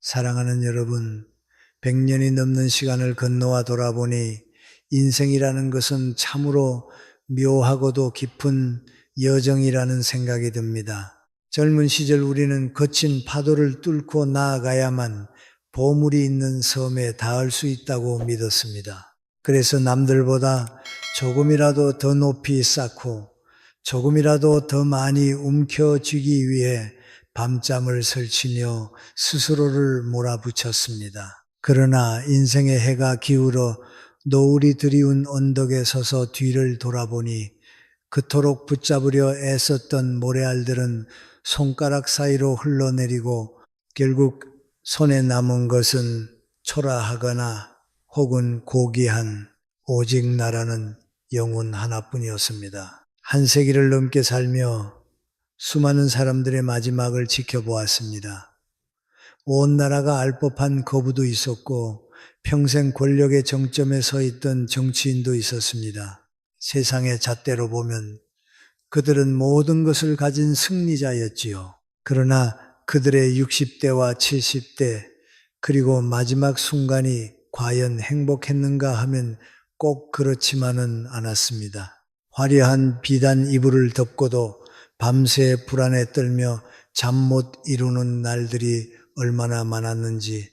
사랑하는 여러분, 100년이 넘는 시간을 건너와 돌아보니 인생이라는 것은 참으로 묘하고도 깊은 여정이라는 생각이 듭니다. 젊은 시절 우리는 거친 파도를 뚫고 나아가야만 보물이 있는 섬에 닿을 수 있다고 믿었습니다. 그래서 남들보다 조금이라도 더 높이 쌓고 조금이라도 더 많이 움켜쥐기 위해 밤잠을 설치며 스스로를 몰아붙였습니다. 그러나 인생의 해가 기울어 노을이 드리운 언덕에 서서 뒤를 돌아보니 그토록 붙잡으려 애썼던 모래알들은 손가락 사이로 흘러내리고 결국 손에 남은 것은 초라하거나 혹은 고귀한 오직 나라는 영혼 하나뿐이었습니다. 한 세기를 넘게 살며 수많은 사람들의 마지막을 지켜보았습니다. 온 나라가 알 법한 거부도 있었고 평생 권력의 정점에 서 있던 정치인도 있었습니다. 세상의 잣대로 보면 그들은 모든 것을 가진 승리자였지요. 그러나 그들의 60대와 70대 그리고 마지막 순간이 과연 행복했는가 하면 꼭 그렇지만은 않았습니다. 화려한 비단 이불을 덮고도 밤새 불안에 떨며 잠 못 이루는 날들이 얼마나 많았는지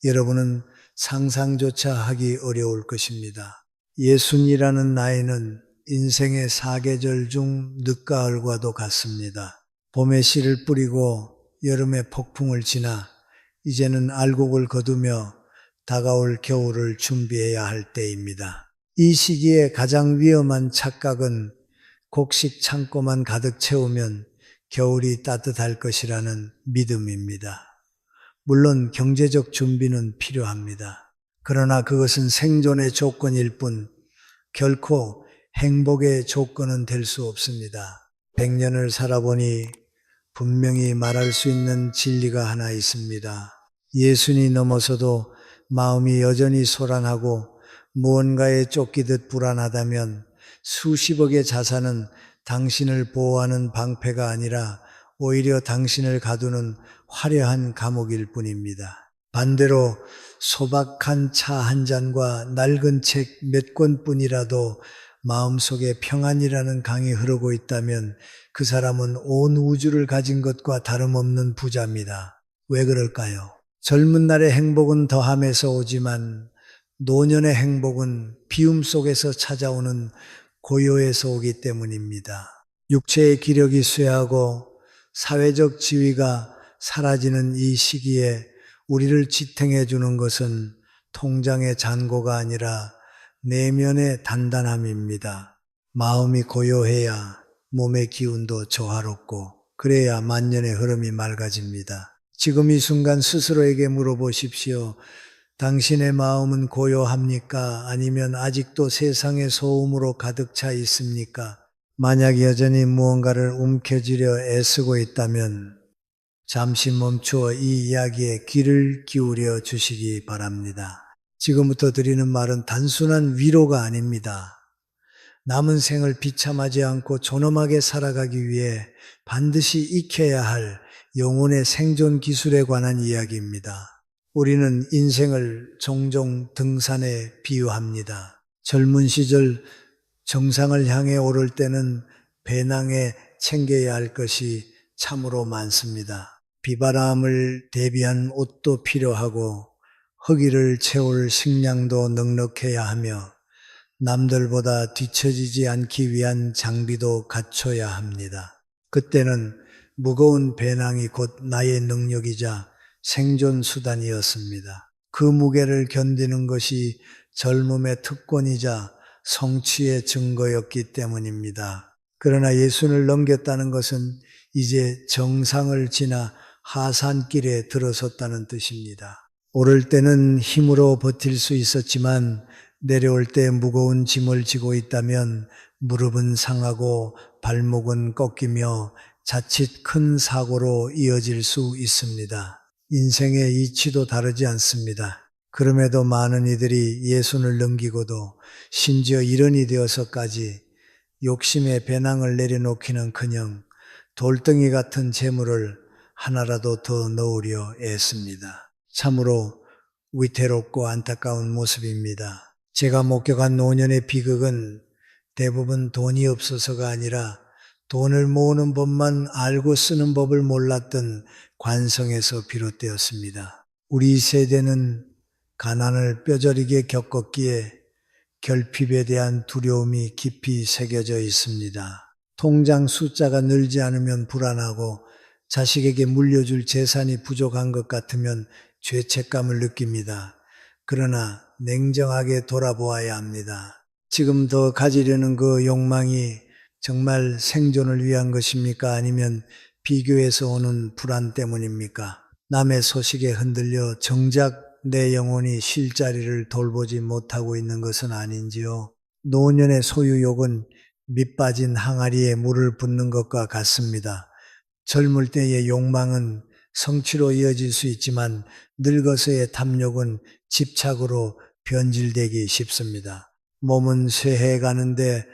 여러분은 상상조차 하기 어려울 것입니다. 60이라는 나이는 인생의 사계절 중 늦가을과도 같습니다. 봄에 씨를 뿌리고 여름에 폭풍을 지나 이제는 알곡을 거두며 다가올 겨울을 준비해야 할 때입니다. 이 시기에 가장 위험한 착각은 곡식 창고만 가득 채우면 겨울이 따뜻할 것이라는 믿음입니다. 물론 경제적 준비는 필요합니다. 그러나 그것은 생존의 조건일 뿐 결코 행복의 조건은 될 수 없습니다. 100년을 살아보니 분명히 말할 수 있는 진리가 하나 있습니다. 예순이 넘어서도 마음이 여전히 소란하고 무언가에 쫓기듯 불안하다면 수십억의 자산은 당신을 보호하는 방패가 아니라 오히려 당신을 가두는 화려한 감옥일 뿐입니다. 반대로 소박한 차 한 잔과 낡은 책 몇 권뿐이라도 마음속에 평안이라는 강이 흐르고 있다면 그 사람은 온 우주를 가진 것과 다름없는 부자입니다. 왜 그럴까요? 젊은 날의 행복은 더함에서 오지만 노년의 행복은 비움 속에서 찾아오는 고요에서 오기 때문입니다. 육체의 기력이 쇠하고 사회적 지위가 사라지는 이 시기에 우리를 지탱해 주는 것은 통장의 잔고가 아니라 내면의 단단함입니다. 마음이 고요해야 몸의 기운도 조화롭고 그래야 만년의 흐름이 맑아집니다. 지금 이 순간 스스로에게 물어보십시오. 당신의 마음은 고요합니까? 아니면 아직도 세상의 소음으로 가득 차 있습니까? 만약 여전히 무언가를 움켜쥐려 애쓰고 있다면 잠시 멈추어 이 이야기에 귀를 기울여 주시기 바랍니다. 지금부터 드리는 말은 단순한 위로가 아닙니다. 남은 생을 비참하지 않고 존엄하게 살아가기 위해 반드시 익혀야 할 영혼의 생존 기술에 관한 이야기입니다. 우리는 인생을 종종 등산에 비유합니다. 젊은 시절 정상을 향해 오를 때는 배낭에 챙겨야 할 것이 참으로 많습니다. 비바람을 대비한 옷도 필요하고 허기를 채울 식량도 넉넉해야 하며 남들보다 뒤처지지 않기 위한 장비도 갖춰야 합니다. 그때는 무거운 배낭이 곧 나의 능력이자 생존 수단이었습니다. 그 무게를 견디는 것이 젊음의 특권이자 성취의 증거였기 때문입니다. 그러나 예순을 넘겼다는 것은 이제 정상을 지나 하산길에 들어섰다는 뜻입니다. 오를 때는 힘으로 버틸 수 있었지만 내려올 때 무거운 짐을 지고 있다면 무릎은 상하고 발목은 꺾이며 자칫 큰 사고로 이어질 수 있습니다. 인생의 이치도 다르지 않습니다. 그럼에도 많은 이들이 예순을 넘기고도 심지어 일흔이 되어서까지 욕심의 배낭을 내려놓기는커녕 돌덩이 같은 재물을 하나라도 더 넣으려 애씁니다. 참으로 위태롭고 안타까운 모습입니다. 제가 목격한 노년의 비극은 대부분 돈이 없어서가 아니라 돈을 모으는 법만 알고 쓰는 법을 몰랐던 관성에서 비롯되었습니다. 우리 세대는 가난을 뼈저리게 겪었기에 결핍에 대한 두려움이 깊이 새겨져 있습니다. 통장 숫자가 늘지 않으면 불안하고 자식에게 물려줄 재산이 부족한 것 같으면 죄책감을 느낍니다. 그러나 냉정하게 돌아보아야 합니다. 지금 더 가지려는 그 욕망이 정말 생존을 위한 것입니까? 아니면 비교에서 오는 불안 때문입니까? 남의 소식에 흔들려 정작 내 영혼이 쉴 자리를 돌보지 못하고 있는 것은 아닌지요? 노년의 소유욕은 밑빠진 항아리에 물을 붓는 것과 같습니다. 젊을 때의 욕망은 성취로 이어질 수 있지만 늙어서의 탐욕은 집착으로 변질되기 쉽습니다. 몸은 쇠해 가는데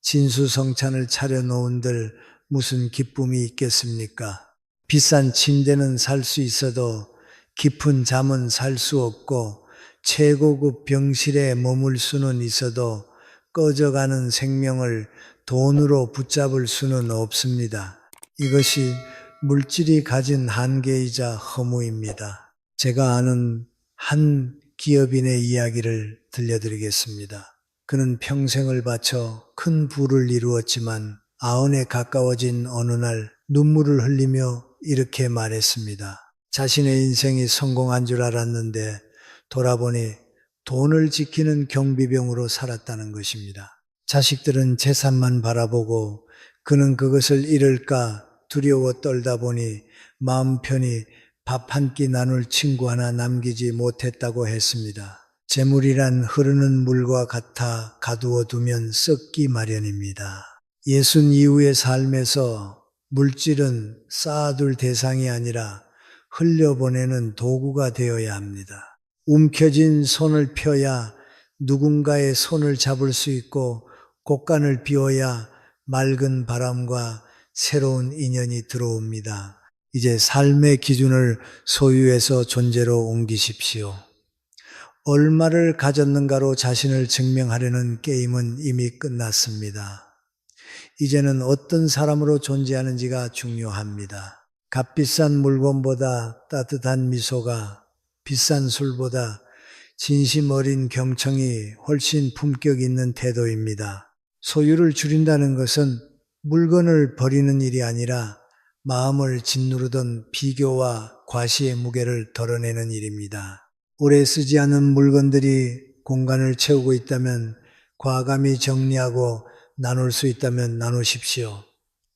진수성찬을 차려놓은들 무슨 기쁨이 있겠습니까? 비싼 침대는 살 수 있어도 깊은 잠은 살 수 없고 최고급 병실에 머물 수는 있어도 꺼져가는 생명을 돈으로 붙잡을 수는 없습니다. 이것이 물질이 가진 한계이자 허무입니다. 제가 아는 한 기업인의 이야기를 들려드리겠습니다. 그는 평생을 바쳐 큰 부를 이루었지만 90에 가까워진 어느 날 눈물을 흘리며 이렇게 말했습니다. 자신의 인생이 성공한 줄 알았는데 돌아보니 돈을 지키는 경비병으로 살았다는 것입니다. 자식들은 재산만 바라보고 그는 그것을 잃을까 두려워 떨다 보니 마음 편히 밥 한 끼 나눌 친구 하나 남기지 못했다고 했습니다. 재물이란 흐르는 물과 같아 가두어 두면 썩기 마련입니다. 예순 이후의 삶에서 물질은 쌓아둘 대상이 아니라 흘려보내는 도구가 되어야 합니다. 움켜진 손을 펴야 누군가의 손을 잡을 수 있고 곳간을 비워야 맑은 바람과 새로운 인연이 들어옵니다. 이제 삶의 기준을 소유에서 존재로 옮기십시오. 얼마를 가졌는가로 자신을 증명하려는 게임은 이미 끝났습니다. 이제는 어떤 사람으로 존재하는지가 중요합니다. 값비싼 물건보다 따뜻한 미소가, 비싼 술보다 진심 어린 경청이 훨씬 품격 있는 태도입니다. 소유를 줄인다는 것은 물건을 버리는 일이 아니라 마음을 짓누르던 비교와 과시의 무게를 덜어내는 일입니다. 오래 쓰지 않은 물건들이 공간을 채우고 있다면 과감히 정리하고 나눌 수 있다면 나누십시오.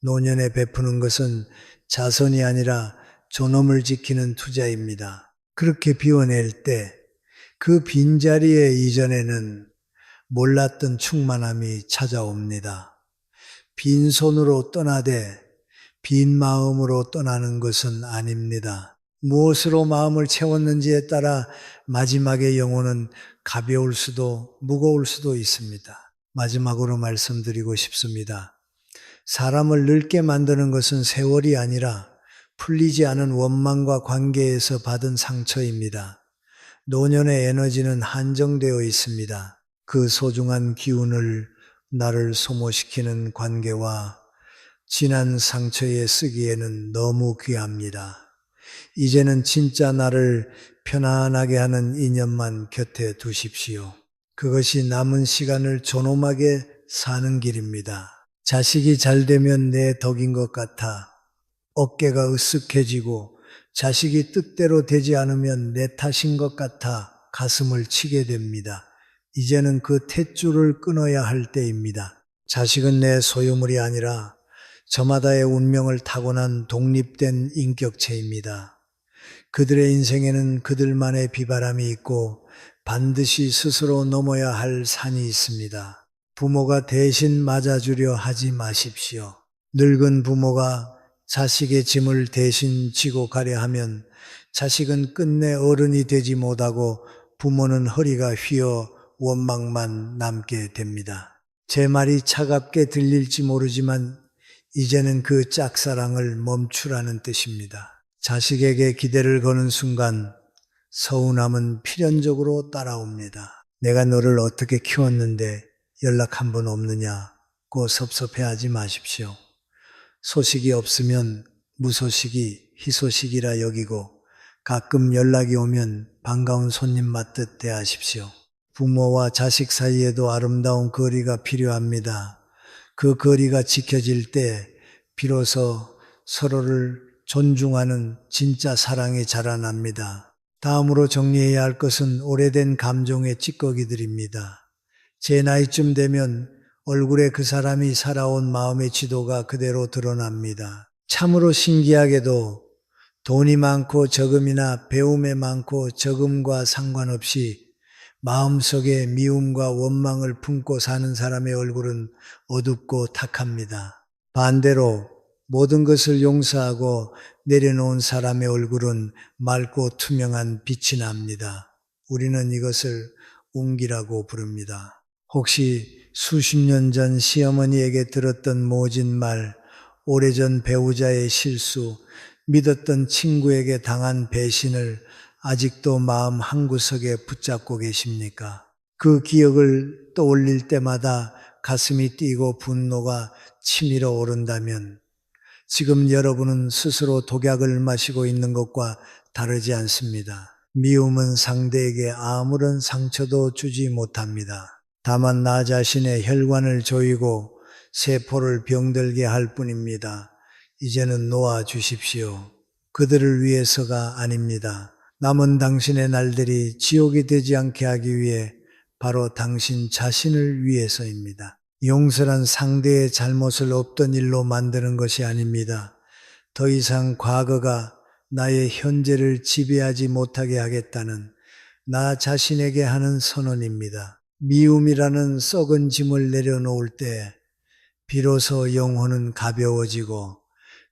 노년에 베푸는 것은 자선이 아니라 존엄을 지키는 투자입니다. 그렇게 비워낼 때 그 빈자리에 이전에는 몰랐던 충만함이 찾아옵니다. 빈손으로 떠나되 빈 마음으로 떠나는 것은 아닙니다. 무엇으로 마음을 채웠는지에 따라 마지막의 영혼은 가벼울 수도 무거울 수도 있습니다. 마지막으로 말씀드리고 싶습니다. 사람을 늙게 만드는 것은 세월이 아니라 풀리지 않은 원망과 관계에서 받은 상처입니다. 노년의 에너지는 한정되어 있습니다. 그 소중한 기운을 나를 소모시키는 관계와 지난 상처에 쓰기에는 너무 귀합니다. 이제는 진짜 나를 편안하게 하는 인연만 곁에 두십시오. 그것이 남은 시간을 존엄하게 사는 길입니다. 자식이 잘 되면 내 덕인 것 같아 어깨가 으쓱해지고 자식이 뜻대로 되지 않으면 내 탓인 것 같아 가슴을 치게 됩니다. 이제는 그 탯줄을 끊어야 할 때입니다. 자식은 내 소유물이 아니라 저마다의 운명을 타고난 독립된 인격체입니다. 그들의 인생에는 그들만의 비바람이 있고 반드시 스스로 넘어야 할 산이 있습니다. 부모가 대신 맞아주려 하지 마십시오. 늙은 부모가 자식의 짐을 대신 지고 가려 하면 자식은 끝내 어른이 되지 못하고 부모는 허리가 휘어 원망만 남게 됩니다. 제 말이 차갑게 들릴지 모르지만 이제는 그 짝사랑을 멈추라는 뜻입니다. 자식에게 기대를 거는 순간 서운함은 필연적으로 따라옵니다. 내가 너를 어떻게 키웠는데 연락 한 번 없느냐고 섭섭해하지 마십시오. 소식이 없으면 무소식이 희소식이라 여기고 가끔 연락이 오면 반가운 손님 맞듯 대하십시오. 부모와 자식 사이에도 아름다운 거리가 필요합니다. 그 거리가 지켜질 때 비로소 서로를 존중하는 진짜 사랑이 자라납니다. 다음으로 정리해야 할 것은 오래된 감정의 찌꺼기들입니다. 제 나이쯤 되면 얼굴에 그 사람이 살아온 마음의 지도가 그대로 드러납니다. 참으로 신기하게도 돈이 많고 적음이나 배움에 많고 적음과 상관없이 마음속에 미움과 원망을 품고 사는 사람의 얼굴은 어둡고 탁합니다. 반대로 모든 것을 용서하고 내려놓은 사람의 얼굴은 맑고 투명한 빛이 납니다. 우리는 이것을 운기라고 부릅니다. 혹시 수십 년 전 시어머니에게 들었던 모진 말, 오래전 배우자의 실수, 믿었던 친구에게 당한 배신을 아직도 마음 한구석에 붙잡고 계십니까? 그 기억을 떠올릴 때마다 가슴이 뛰고 분노가 치밀어 오른다면 지금 여러분은 스스로 독약을 마시고 있는 것과 다르지 않습니다. 미움은 상대에게 아무런 상처도 주지 못합니다. 다만 나 자신의 혈관을 조이고 세포를 병들게 할 뿐입니다. 이제는 놓아 주십시오. 그들을 위해서가 아닙니다. 남은 당신의 날들이 지옥이 되지 않게 하기 위해 바로 당신 자신을 위해서입니다. 용서란 상대의 잘못을 없던 일로 만드는 것이 아닙니다. 더 이상 과거가 나의 현재를 지배하지 못하게 하겠다는 나 자신에게 하는 선언입니다. 미움이라는 썩은 짐을 내려놓을 때 비로소 영혼은 가벼워지고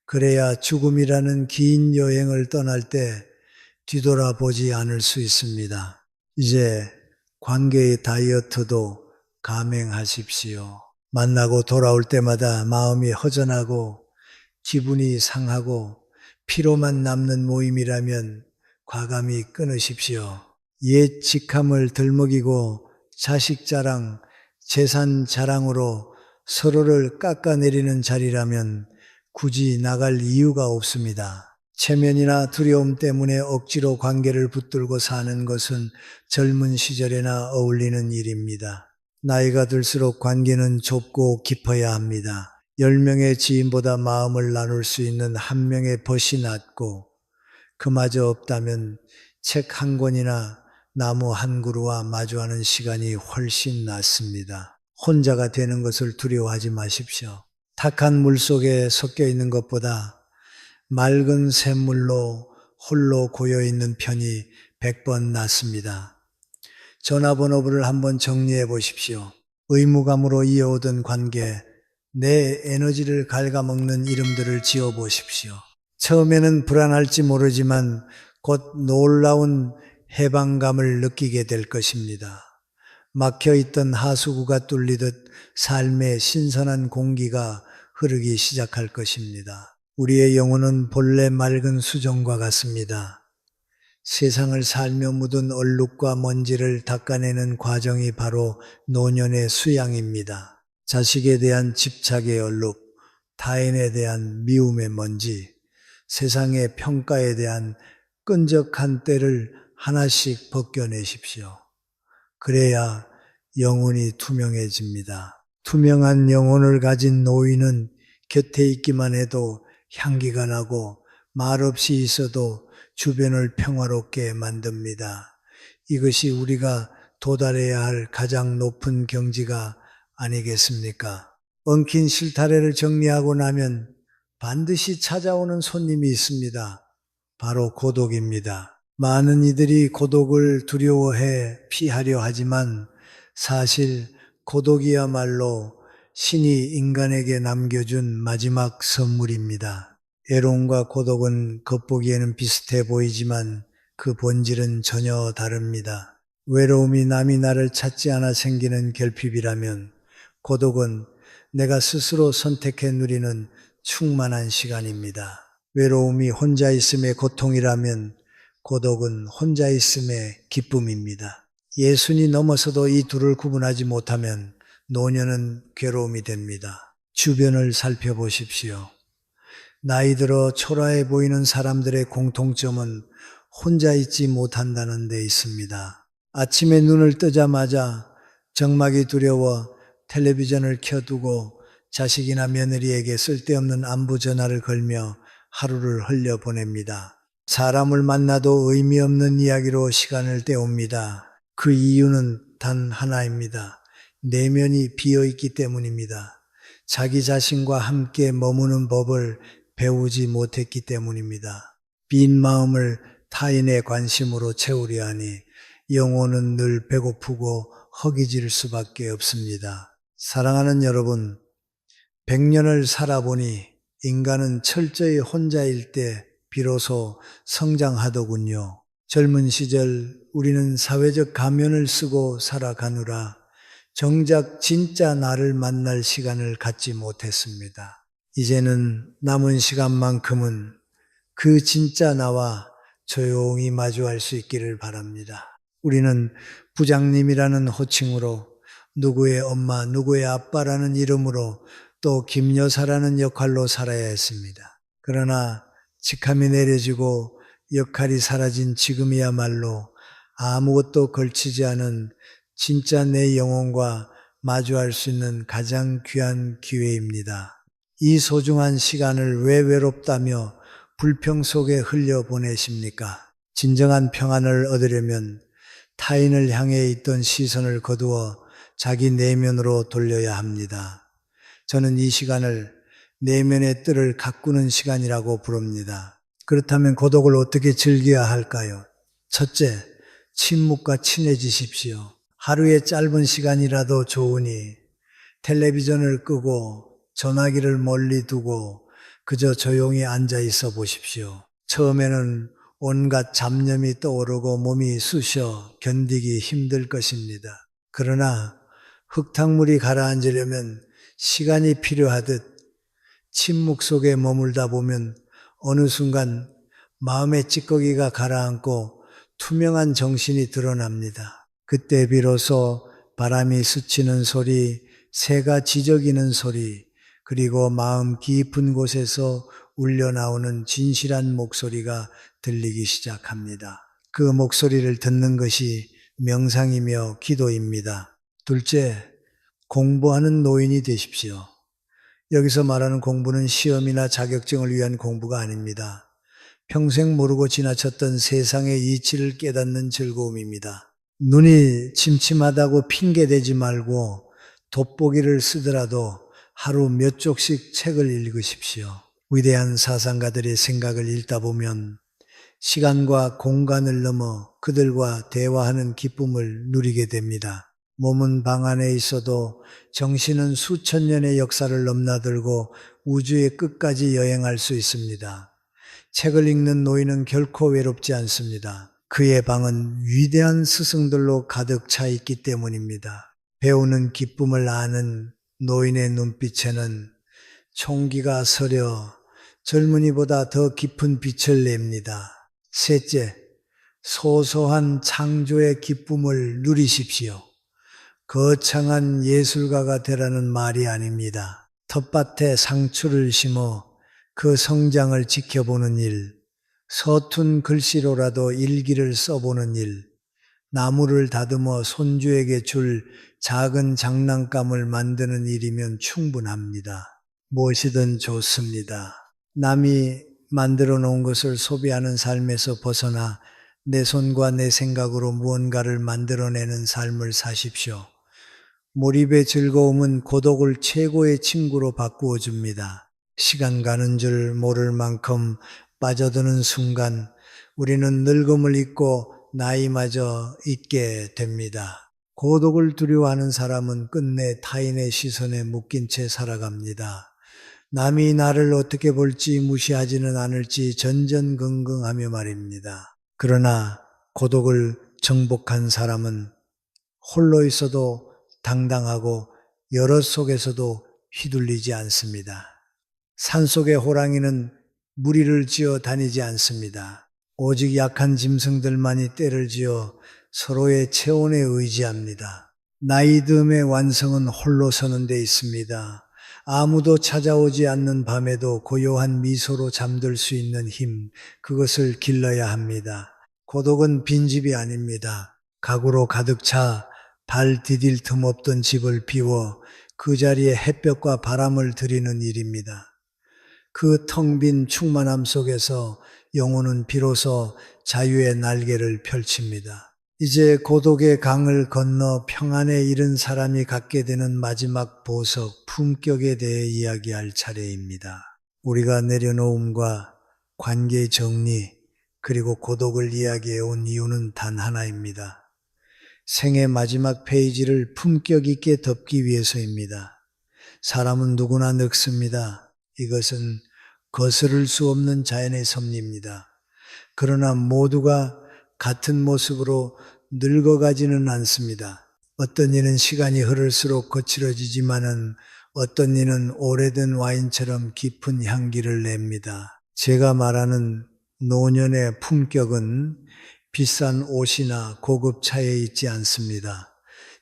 그래야 죽음이라는 긴 여행을 떠날 때 뒤돌아보지 않을 수 있습니다. 이제 관계의 다이어트도 감행하십시오. 만나고 돌아올 때마다 마음이 허전하고 기분이 상하고 피로만 남는 모임이라면 과감히 끊으십시오. 옛 직함을 들먹이고 자식 자랑, 재산 자랑으로 서로를 깎아내리는 자리라면 굳이 나갈 이유가 없습니다. 체면이나 두려움 때문에 억지로 관계를 붙들고 사는 것은 젊은 시절에나 어울리는 일입니다. 나이가 들수록 관계는 좁고 깊어야 합니다. 10명의 지인보다 마음을 나눌 수 있는 한 명의 벗이 낫고 그마저 없다면 책 한 권이나 나무 한 그루와 마주하는 시간이 훨씬 낫습니다. 혼자가 되는 것을 두려워하지 마십시오. 탁한 물 속에 섞여 있는 것보다 맑은 샘물로 홀로 고여 있는 편이 100번 낫습니다. 전화번호를 한번 정리해 보십시오. 의무감으로 이어오던 관계, 내 에너지를 갉아먹는 이름들을 지어 보십시오. 처음에는 불안할지 모르지만 곧 놀라운 해방감을 느끼게 될 것입니다. 막혀있던 하수구가 뚫리듯 삶의 신선한 공기가 흐르기 시작할 것입니다. 우리의 영혼은 본래 맑은 수정과 같습니다. 세상을 살며 묻은 얼룩과 먼지를 닦아내는 과정이 바로 노년의 수양입니다. 자식에 대한 집착의 얼룩, 타인에 대한 미움의 먼지, 세상의 평가에 대한 끈적한 때를 하나씩 벗겨내십시오. 그래야 영혼이 투명해집니다. 투명한 영혼을 가진 노인은 곁에 있기만 해도 향기가 나고 말없이 있어도 주변을 평화롭게 만듭니다. 이것이 우리가 도달해야 할 가장 높은 경지가 아니겠습니까? 엉킨 실타래를 정리하고 나면 반드시 찾아오는 손님이 있습니다. 바로 고독입니다. 많은 이들이 고독을 두려워해 피하려 하지만 사실 고독이야말로 신이 인간에게 남겨준 마지막 선물입니다. 애로움과 고독은 겉보기에는 비슷해 보이지만 그 본질은 전혀 다릅니다. 외로움이 남이 나를 찾지 않아 생기는 결핍이라면 고독은 내가 스스로 선택해 누리는 충만한 시간입니다. 외로움이 혼자 있음의 고통이라면 고독은 혼자 있음의 기쁨입니다. 예순이 넘어서도 이 둘을 구분하지 못하면 노년은 괴로움이 됩니다. 주변을 살펴보십시오. 나이 들어 초라해 보이는 사람들의 공통점은 혼자 있지 못한다는 데 있습니다. 아침에 눈을 뜨자마자 정막이 두려워 텔레비전을 켜두고 자식이나 며느리에게 쓸데없는 안부 전화를 걸며 하루를 흘려보냅니다. 사람을 만나도 의미 없는 이야기로 시간을 때웁니다. 그 이유는 단 하나입니다. 내면이 비어있기 때문입니다. 자기 자신과 함께 머무는 법을 배우지 못했기 때문입니다. 빈 마음을 타인의 관심으로 채우려 하니 영혼은 늘 배고프고 허기질 수밖에 없습니다. 사랑하는 여러분, 100년을 살아보니 인간은 철저히 혼자일 때 비로소 성장하더군요. 젊은 시절 우리는 사회적 가면을 쓰고 살아가느라 정작 진짜 나를 만날 시간을 갖지 못했습니다. 이제는 남은 시간만큼은 그 진짜 나와 조용히 마주할 수 있기를 바랍니다. 우리는 부장님이라는 호칭으로, 누구의 엄마, 누구의 아빠라는 이름으로, 또 김여사라는 역할로 살아야 했습니다. 그러나 직함이 내려지고 역할이 사라진 지금이야말로 아무것도 걸치지 않은 진짜 내 영혼과 마주할 수 있는 가장 귀한 기회입니다. 이 소중한 시간을 왜 외롭다며 불평 속에 흘려보내십니까? 진정한 평안을 얻으려면 타인을 향해 있던 시선을 거두어 자기 내면으로 돌려야 합니다. 저는 이 시간을 내면의 뜰을 가꾸는 시간이라고 부릅니다. 그렇다면 고독을 어떻게 즐겨야 할까요? 첫째, 침묵과 친해지십시오. 하루의 짧은 시간이라도 좋으니 텔레비전을 끄고 전화기를 멀리 두고 그저 조용히 앉아 있어 보십시오. 처음에는 온갖 잡념이 떠오르고 몸이 쑤셔 견디기 힘들 것입니다. 그러나 흙탕물이 가라앉으려면 시간이 필요하듯 침묵 속에 머물다 보면 어느 순간 마음의 찌꺼기가 가라앉고 투명한 정신이 드러납니다. 그때 비로소 바람이 스치는 소리, 새가 지저귀는 소리, 그리고 마음 깊은 곳에서 울려나오는 진실한 목소리가 들리기 시작합니다. 그 목소리를 듣는 것이 명상이며 기도입니다. 둘째, 공부하는 노인이 되십시오. 여기서 말하는 공부는 시험이나 자격증을 위한 공부가 아닙니다. 평생 모르고 지나쳤던 세상의 이치를 깨닫는 즐거움입니다. 눈이 침침하다고 핑계대지 말고 돋보기를 쓰더라도 하루 몇 쪽씩 책을 읽으십시오. 위대한 사상가들의 생각을 읽다 보면 시간과 공간을 넘어 그들과 대화하는 기쁨을 누리게 됩니다. 몸은 방 안에 있어도 정신은 수천 년의 역사를 넘나들고 우주의 끝까지 여행할 수 있습니다. 책을 읽는 노인은 결코 외롭지 않습니다. 그의 방은 위대한 스승들로 가득 차 있기 때문입니다. 배우는 기쁨을 아는 노인의 눈빛에는 총기가 서려 젊은이보다 더 깊은 빛을 냅니다. 셋째, 소소한 창조의 기쁨을 누리십시오. 거창한 예술가가 되라는 말이 아닙니다. 텃밭에 상추를 심어 그 성장을 지켜보는 일, 서툰 글씨로라도 일기를 써보는 일, 나무를 다듬어 손주에게 줄 작은 장난감을 만드는 일이면 충분합니다. 무엇이든 좋습니다. 남이 만들어 놓은 것을 소비하는 삶에서 벗어나 내 손과 내 생각으로 무언가를 만들어내는 삶을 사십시오. 몰입의 즐거움은 고독을 최고의 친구로 바꾸어 줍니다. 시간 가는 줄 모를 만큼 빠져드는 순간 우리는 늙음을 잊고 나이마저 잊게 됩니다. 고독을 두려워하는 사람은 끝내 타인의 시선에 묶인 채 살아갑니다. 남이 나를 어떻게 볼지 무시하지는 않을지 전전긍긍하며 말입니다. 그러나 고독을 정복한 사람은 홀로 있어도 당당하고 여럿 속에서도 휘둘리지 않습니다. 산속의 호랑이는 무리를 지어 다니지 않습니다. 오직 약한 짐승들만이 떼를 지어 서로의 체온에 의지합니다. 나이 듦의 완성은 홀로 서는 데 있습니다. 아무도 찾아오지 않는 밤에도 고요한 미소로 잠들 수 있는 힘, 그것을 길러야 합니다. 고독은 빈집이 아닙니다. 가구로 가득 차 발 디딜 틈 없던 집을 비워 그 자리에 햇볕과 바람을 들이는 일입니다. 그 텅 빈 충만함 속에서 영혼은 비로소 자유의 날개를 펼칩니다. 이제 고독의 강을 건너 평안에 이른 사람이 갖게 되는 마지막 보석, 품격에 대해 이야기할 차례입니다. 우리가 내려놓음과 관계 정리, 그리고 고독을 이야기해 온 이유는 단 하나입니다. 생의 마지막 페이지를 품격 있게 덮기 위해서입니다. 사람은 누구나 늙습니다. 이것은 거스를 수 없는 자연의 섭리입니다. 그러나 모두가 같은 모습으로 늙어가지는 않습니다. 어떤 이는 시간이 흐를수록 거칠어지지만은 어떤 이는 오래된 와인처럼 깊은 향기를 냅니다. 제가 말하는 노년의 품격은 비싼 옷이나 고급 차에 있지 않습니다.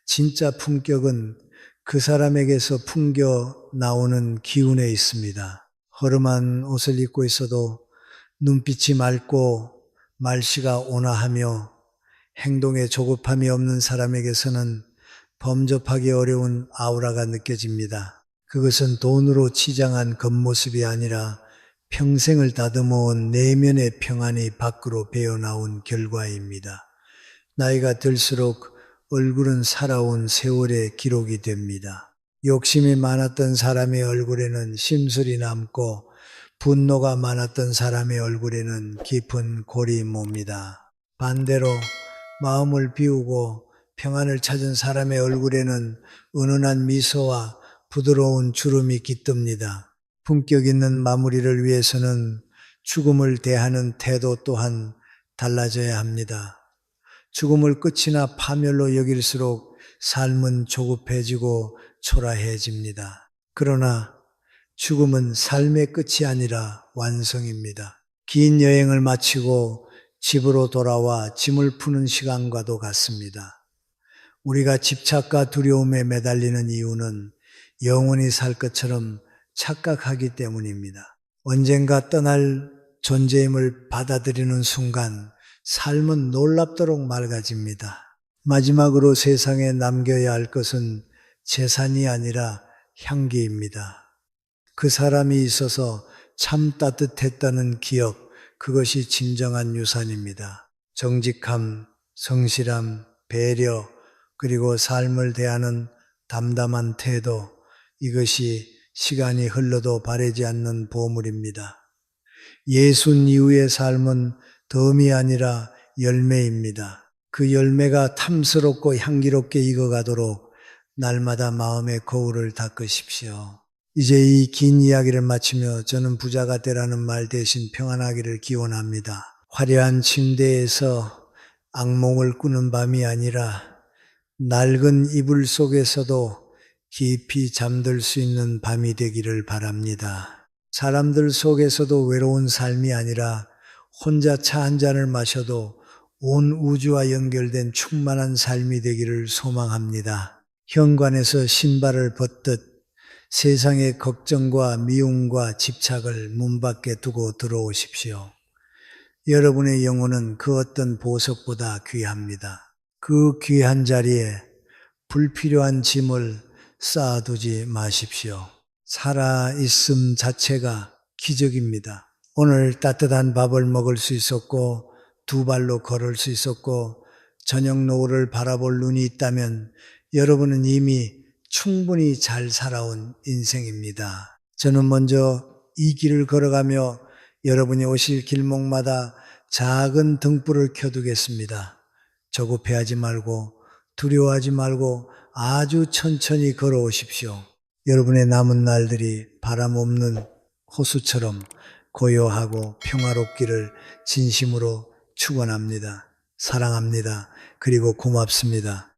진짜 품격은 그 사람에게서 풍겨 나오는 기운에 있습니다. 허름한 옷을 입고 있어도 눈빛이 맑고 말씨가 온화하며 행동에 조급함이 없는 사람에게서는 범접하기 어려운 아우라가 느껴집니다. 그것은 돈으로 치장한 겉모습이 아니라 평생을 다듬어온 내면의 평안이 밖으로 배어나온 결과입니다. 나이가 들수록 얼굴은 살아온 세월의 기록이 됩니다. 욕심이 많았던 사람의 얼굴에는 심술이 남고 분노가 많았던 사람의 얼굴에는 깊은 골이 멉니다. 반대로 마음을 비우고 평안을 찾은 사람의 얼굴에는 은은한 미소와 부드러운 주름이 깃듭니다. 품격 있는 마무리를 위해서는 죽음을 대하는 태도 또한 달라져야 합니다. 죽음을 끝이나 파멸로 여길수록 삶은 조급해지고 초라해집니다. 그러나 죽음은 삶의 끝이 아니라 완성입니다. 긴 여행을 마치고 집으로 돌아와 짐을 푸는 시간과도 같습니다. 우리가 집착과 두려움에 매달리는 이유는 영원히 살 것처럼 착각하기 때문입니다. 언젠가 떠날 존재임을 받아들이는 순간 삶은 놀랍도록 맑아집니다. 마지막으로 세상에 남겨야 할 것은 재산이 아니라 향기입니다. 그 사람이 있어서 참 따뜻했다는 기억, 그것이 진정한 유산입니다. 정직함, 성실함, 배려, 그리고 삶을 대하는 담담한 태도, 이것이 시간이 흘러도 바래지 않는 보물입니다. 예순 이후의 삶은 덤이 아니라 열매입니다. 그 열매가 탐스럽고 향기롭게 익어가도록 날마다 마음의 거울을 닦으십시오. 이제 이 긴 이야기를 마치며 저는 부자가 되라는 말 대신 평안하기를 기원합니다. 화려한 침대에서 악몽을 꾸는 밤이 아니라 낡은 이불 속에서도 깊이 잠들 수 있는 밤이 되기를 바랍니다. 사람들 속에서도 외로운 삶이 아니라 혼자 차 한 잔을 마셔도 온 우주와 연결된 충만한 삶이 되기를 소망합니다. 현관에서 신발을 벗듯 세상의 걱정과 미움과 집착을 문 밖에 두고 들어오십시오. 여러분의 영혼은 그 어떤 보석보다 귀합니다. 그 귀한 자리에 불필요한 짐을 쌓아두지 마십시오. 살아있음 자체가 기적입니다. 오늘 따뜻한 밥을 먹을 수 있었고 두 발로 걸을 수 있었고 저녁 노을을 바라볼 눈이 있다면 여러분은 이미 충분히 잘 살아온 인생입니다. 저는 먼저 이 길을 걸어가며 여러분이 오실 길목마다 작은 등불을 켜두겠습니다. 조급해하지 말고 두려워하지 말고 아주 천천히 걸어오십시오. 여러분의 남은 날들이 바람 없는 호수처럼 고요하고 평화롭기를 진심으로 축원합니다. 사랑합니다. 그리고 고맙습니다.